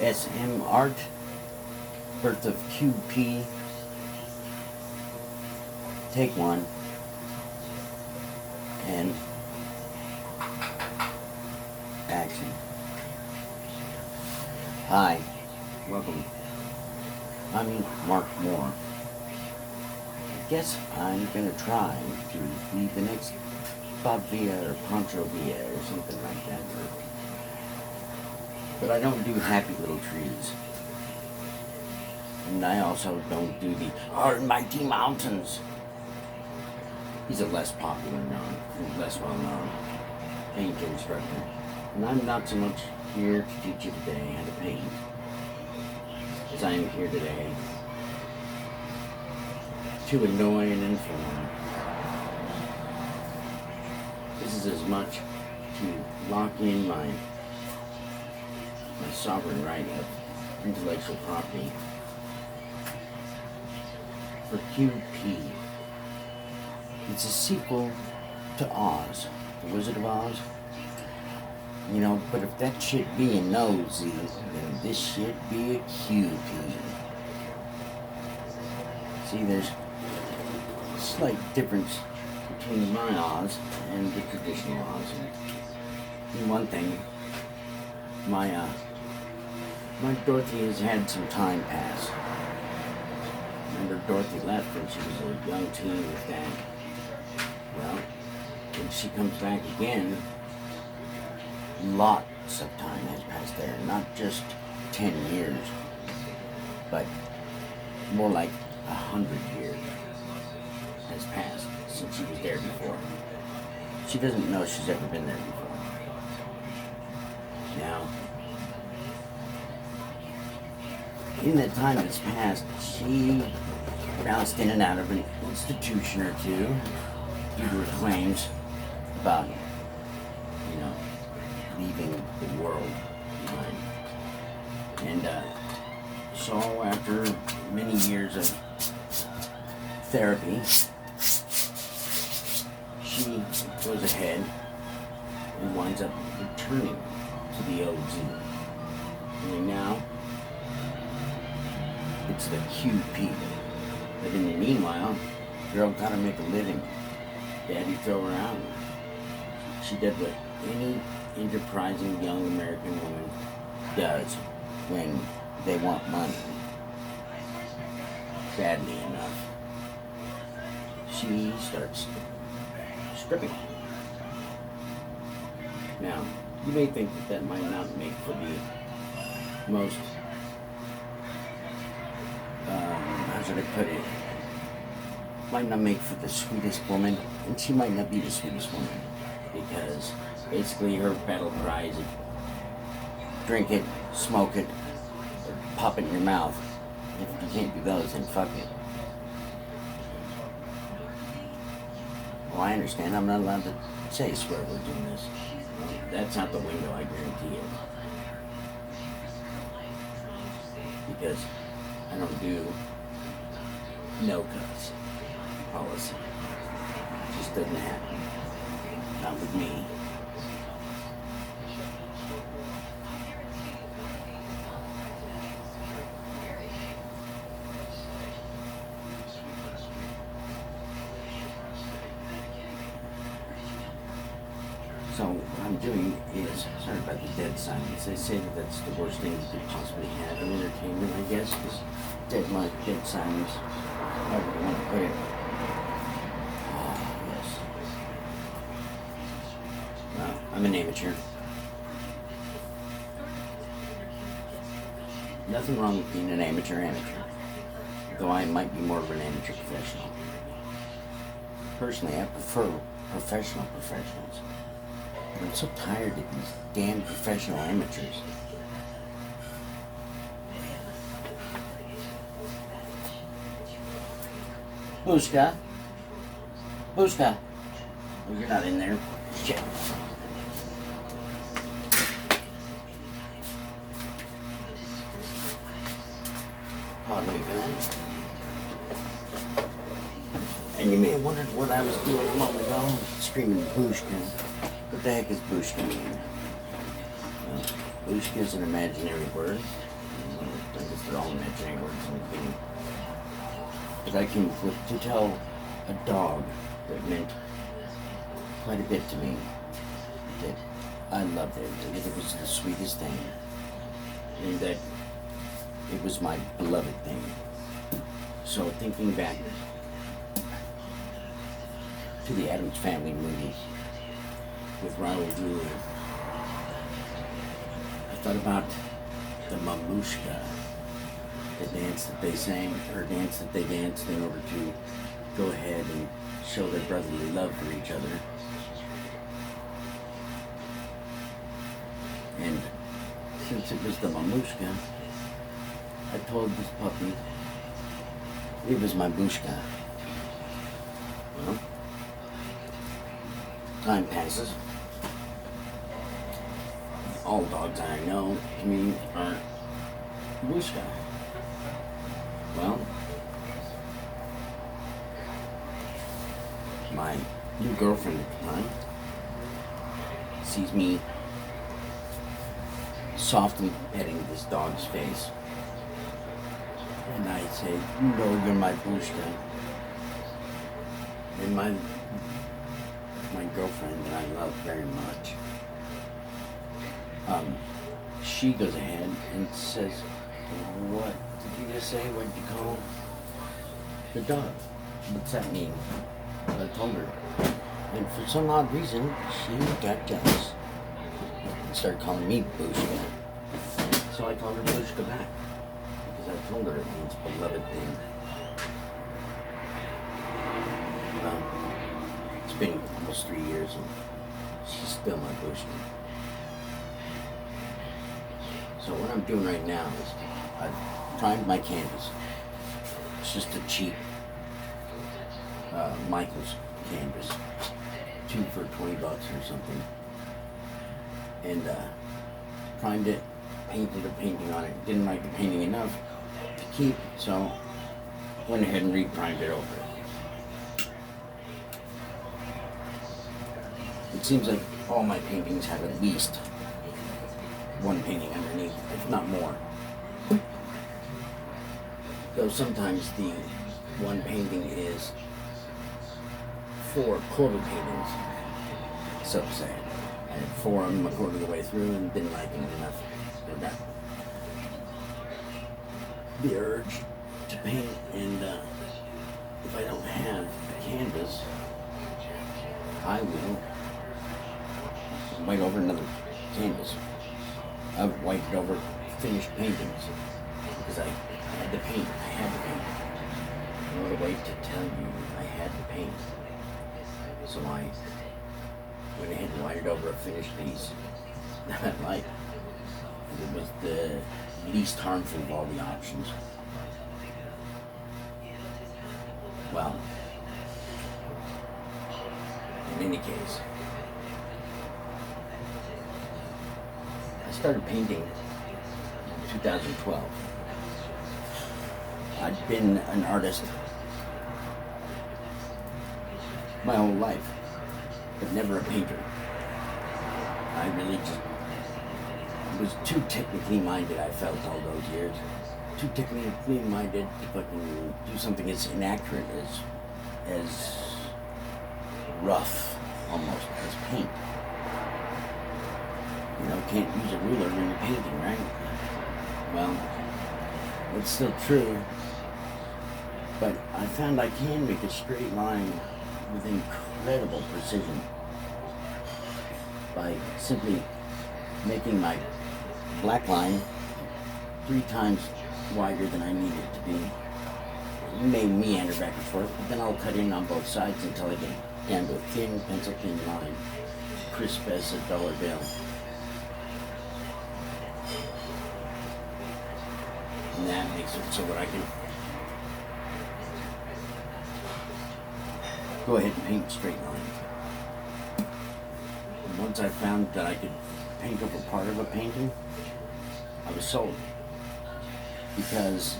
SMmart, birth of QP, take one, and action. Hi, welcome. I'm Mark Moore. I guess I'm gonna try to be the next Bob Villa or Pancho Villa or something like that. But I don't do happy little trees. And I also don't do the Mighty Mountains. He's a less popular known, less well known paint instructor. And I'm not so much here to teach you today how to paint, as I am here today to annoy and inform. This is as much to lock in my sovereign right of intellectual property for QP. It's a sequel to Oz, The Wizard of Oz. You know, but if that shit be a nosy, then this shit be a QP. See, there's a slight difference between my Oz and the traditional Oz. And one thing, my Dorothy has had some time pass. Remember, Dorothy left when she was a young teen with Dad. Well, when she comes back again, lots of time has passed there. Not just 10 years, but more like 100 years has passed since she was there before. She doesn't know she's ever been there before. Now, in that time that's passed, she bounced in and out of an institution or two due to her claims about, leaving the world behind. And so after many years of therapy, she goes ahead and winds up returning to the OZ. And now, it's the QP. But in the meanwhile, girl gotta make a living. Daddy throw her out. She did what any enterprising young American woman does when they want money. Sadly enough, she starts stripping. Now, you may think that might not make for the most how should I put it? Might not make for the sweetest woman, and she might not be the sweetest woman, because basically her battle cry is drink it, smoke it, or pop it in your mouth. If you can't do those, then fuck it. Well, I understand I'm not allowed to say swear words in this. Well, that's out the window, I guarantee it. Because I don't do no cuts policy. It just doesn't happen. Not with me. So what I'm doing is, sorry about the dead silence. They say that that's the worst thing you could possibly have in entertainment, I guess, is dead silence, however you want to put it. Yes. Well, I'm an amateur. Nothing wrong with being an amateur, though I might be more of an amateur professional. Personally, I prefer professionals. I'm so tired of these damn professional amateurs. Booska. Oh, you're not in there. Shit. Pardon me, guys. And you may have wondered what I was doing a moment ago, screaming Bushka. What the heck is Bushka mean? Well, Babushka is an imaginary word. I guess they're all imaginary words in the beginning. But I came with to tell a dog that meant quite a bit to me. That I loved it. That it was the sweetest thing. And that it was my beloved thing. So thinking back to the Addams Family movie with Raoul Julia, I thought about the mamushka, the dance that they sang, or dance that they danced in order to go ahead and show their brotherly love for each other. And since it was the mamushka, I told this puppy it was my bushka. Well, time passes. All dogs I know to me are bushka. Well, my new girlfriend at the time sees me softly petting this dog's face. And I say, you know you're my bushka. And my girlfriend that I love very much, she goes ahead and says, what did you just say? What did you call the dog? What's that mean? I told her. And for some odd reason, she got jealous and started calling me Bushka. So I called her Bushka back. Because I told her it means beloved thing. Well, it's been almost 3 years and she's still my Bushka. So what I'm doing right now is I've primed my canvas. It's just a cheap Michael's canvas. 2 for $20 or something. And primed it, painted a painting on it. Didn't like the painting enough to keep, so went ahead and re-primed it over. It seems like all my paintings have at least one painting underneath, if not more. Though sometimes the one painting is 4 quarter paintings, so to say. I had 4 of them a quarter of the way through and didn't like them enough. They got the urge to paint, and if I don't have a canvas, I will white over another canvas. I would white it over finished paintings because I had to paint. I had to paint. No other way to tell you I had to paint. So I went ahead and whited over a finished piece that I liked. It was the least harmful of all the options. Well, in any case, I started painting in 2012. I'd been an artist my whole life, but never a painter. I really just was too technically minded, I felt, all those years. Too technically minded to fucking do something as inaccurate as rough, almost, as paint. You know, can't use a ruler when you're painting, right? Well, it's still true, but I found I can make a straight line with incredible precision by simply making my black line 3 times wider than I need it to be. It may meander back and forth, but then I'll cut in on both sides until I get down to a thin, pencil-thin line, crisp as a dollar bill. And that makes it so that I can go ahead and paint straight lines. And once I found that I could paint over part of a painting, I was sold. Because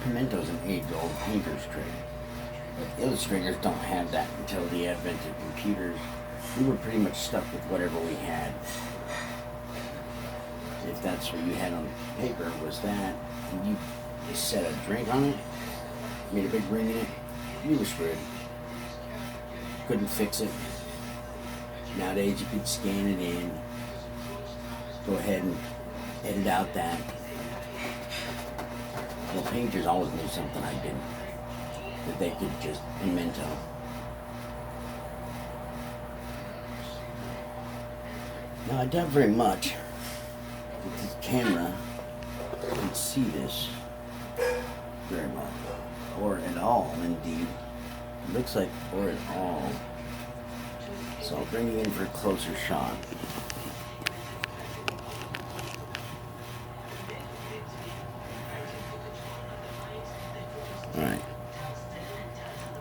pimento's an age-old painter's trade. But illustrators don't have that until the advent of computers. We were pretty much stuck with whatever we had. if that's what you had on paper, was that, and you set a drink on it, made a big ring in it, you were screwed. Couldn't fix it. Nowadays you could scan it in, go ahead and edit out that. Well, painters always knew something I didn't, that they could just memento. Now I doubt very much with this camera you can see this very much, or at all indeed. It looks like or at all. So I'll bring you in for a closer shot. Alright.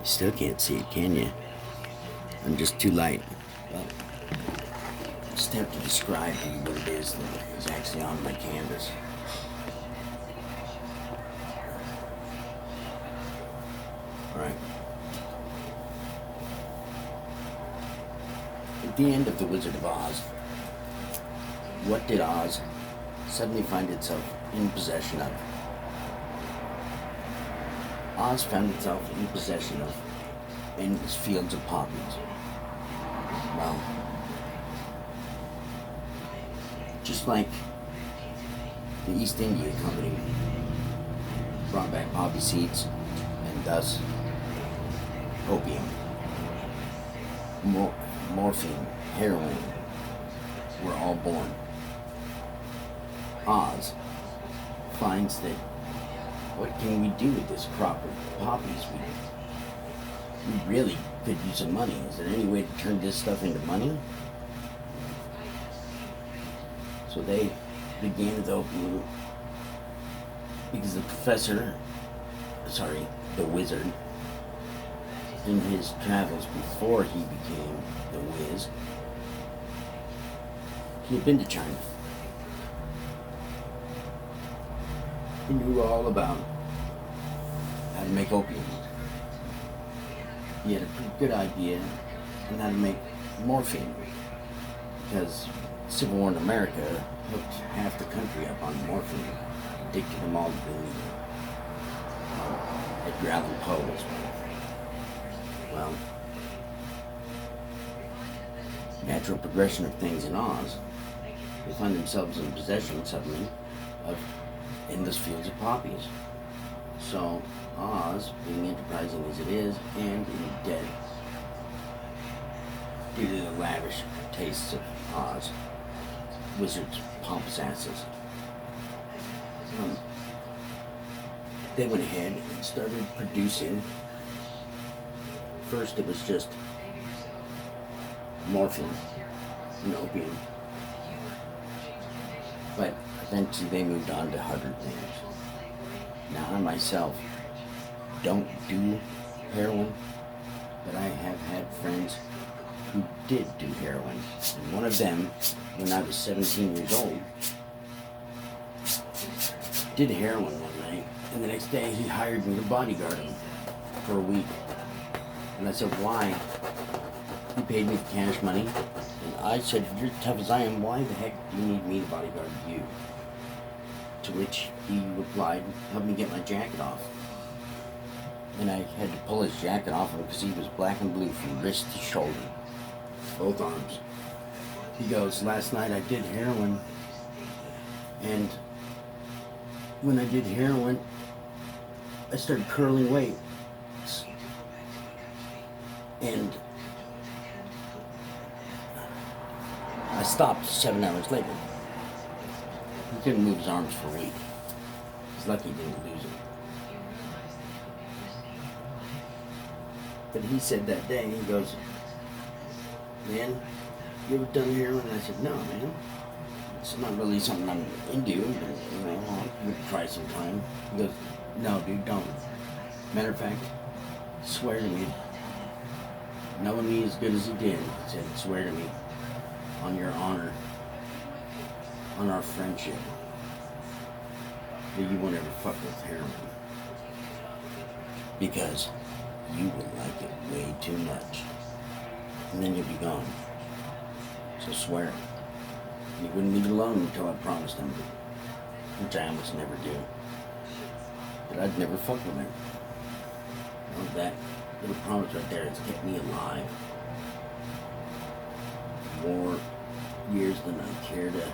You still can't see it, can you? I'm just too light. Well, I just have to describe to you what it is that is actually on my canvas. Alright. At the end of The Wizard of Oz, what did Oz suddenly find itself in possession of? Oz found itself in possession of endless fields of poppies. Well, just like the East India Company brought back poppy seeds and thus opium, morphine, heroin were all born. Oz finds that what can we do with this crop of poppies? We really could use some money. Is there any way to turn this stuff into money? So they began with opium because the wizard, in his travels before he became the Wiz, he had been to China. He knew all about how to make opium. He had a pretty good idea on how to make morphine, because the Civil War in America hooked half the country up on morphine, addicted them all to Edgar Allan Poe as well. Natural progression of things in Oz, they find themselves in possession suddenly of endless fields of poppies. So Oz, being enterprising as it is, and in debt due to the lavish tastes of Oz, wizards' pompous asses, they went ahead and started producing. First it was just morphine and opium, but eventually they moved on to harder things. Now I myself don't do heroin, but I have had friends who did do heroin. And one of them, when I was 17 years old, did heroin one night, and the next day he hired me to bodyguard him for a week. And I said, why? He paid me cash money. And I said, you're tough as I am, why the heck do you need me to bodyguard you? To which he replied, help me get my jacket off. And I had to pull his jacket off him because he was black and blue from wrist to shoulder, both arms. He goes, last night I did heroin, and when I did heroin, I started curling weight. And I stopped 7 hours later. He couldn't move his arms for a week. He's lucky he didn't lose it. But he said that day, he goes, man, you ever done heroin? And I said, no, man. It's not really something I'm into, but, I'll give it a try sometime. He goes, no, dude, don't. Matter of fact, swear to me, knowing me as good as he did, he said, swear to me, on your honor, on our friendship, that you won't ever fuck with heroin. Because you will like it way too much. And then you'll be gone. So swear it. He wouldn't leave it alone until I promised him, which I almost never do. But I'd never fuck with him. Well, that little promise right there has kept me alive more years than I care to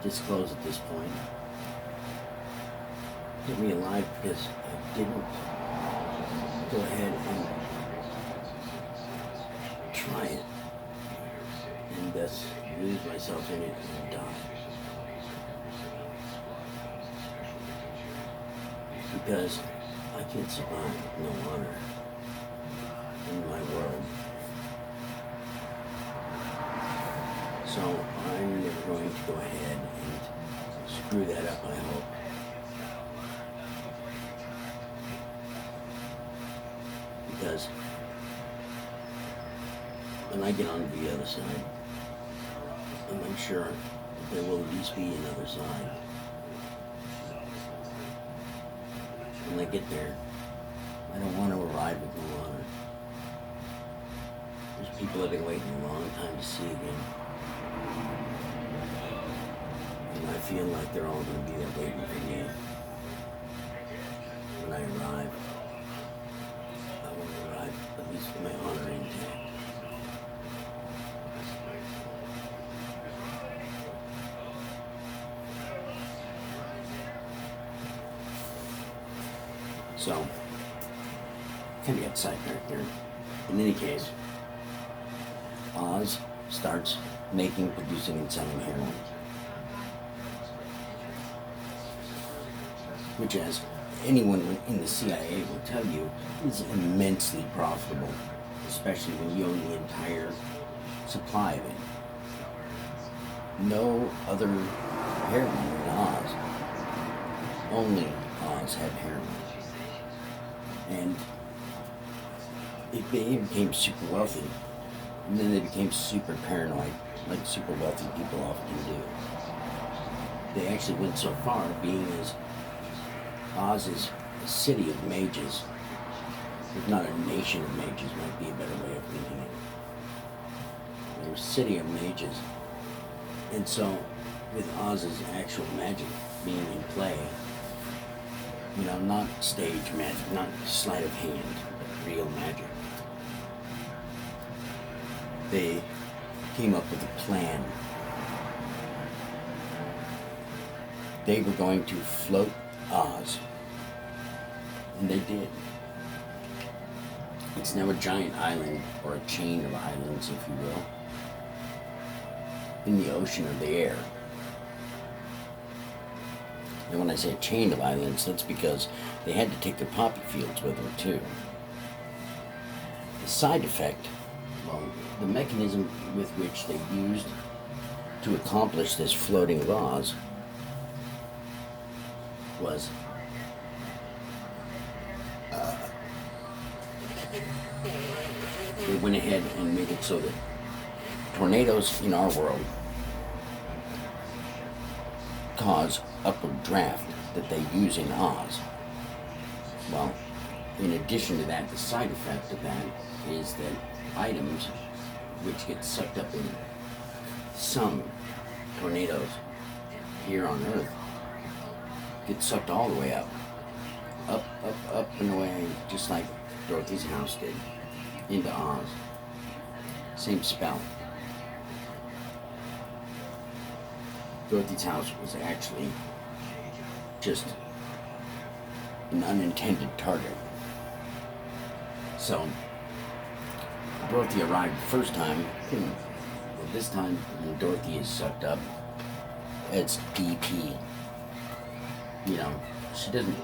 disclose at this point. Kept me alive because I didn't go ahead and try it and thus lose myself in it and die. Because I can't survive with no honor in my world. So I'm never going to go ahead and screw that up, I hope. Because when I get on the other side, I'm sure that there will at least be another side. When I get there, I don't want to arrive with no honor. There's people I've been waiting a long time to see again. And I feel like they're all going to be there waiting for me. When I arrive, I want to arrive at least with my honor intact. So, kind of got sidetracked there. In any case, Oz starts making, producing, and selling heroin. Which, as anyone in the CIA will tell you, is immensely profitable, especially when you own the entire supply of it. No other heroin than Oz. Only Oz had heroin. And they became super wealthy. And then they became super paranoid, like super wealthy people often do. They actually went so far, being as Oz is a city of mages, if not a nation of mages, might be a better way of thinking it. They're a city of mages. And so, with Oz's actual magic being in play, you know, not stage magic, not sleight of hand, but real magic, they came up with a plan. They were going to float Oz, and they did. It's now a giant island, or a chain of islands, if you will, in the ocean or the air. And when I say a chain of islands, that's because they had to take their poppy fields with them too. The side effect, well, the mechanism with which they used to accomplish this floating Oz was they went ahead and made it so that tornadoes in our world cause upward draft that they use in Oz. Well, in addition to that, the side effect of that is that items which get sucked up in some tornadoes here on Earth get sucked all the way up. Up, up, up and away, just like Dorothy's house did, into Oz. Same spell. Dorothy's house was actually just an unintended target. So, Dorothy arrived the first time, but this time when Dorothy is sucked up, it's DT. You know, she doesn't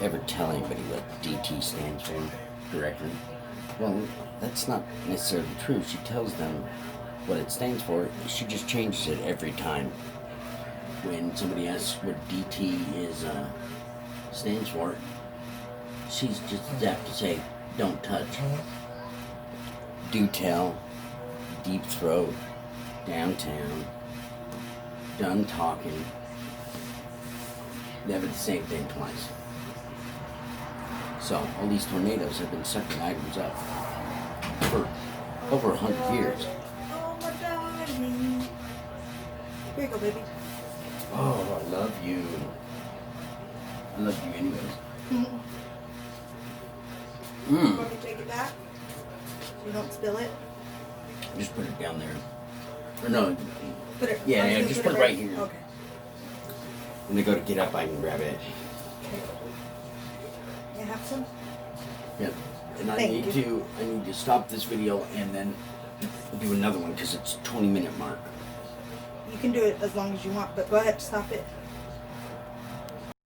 ever tell anybody what DT stands for directly. Well, that's not necessarily true. She tells them what it stands for. She just changes it every time. When somebody asks what DT stands for, she's just apt to say, "Don't touch." Do tell, deep throat, downtown, done talking. Never the same thing twice. So all these tornadoes have been sucking items up for over 100 years. you go, baby. Oh, I love you. I love you anyways. You want me to take it back? So you don't spill it? Just put it down there. Or no. Put it. Yeah, just put it right here. Okay. When they go to get up, I can grab it. Okay. You have some? Yeah. And I Thank need to stop this video and then do another one because it's 20-minute mark. You can do it as long as you want, but go ahead, stop it.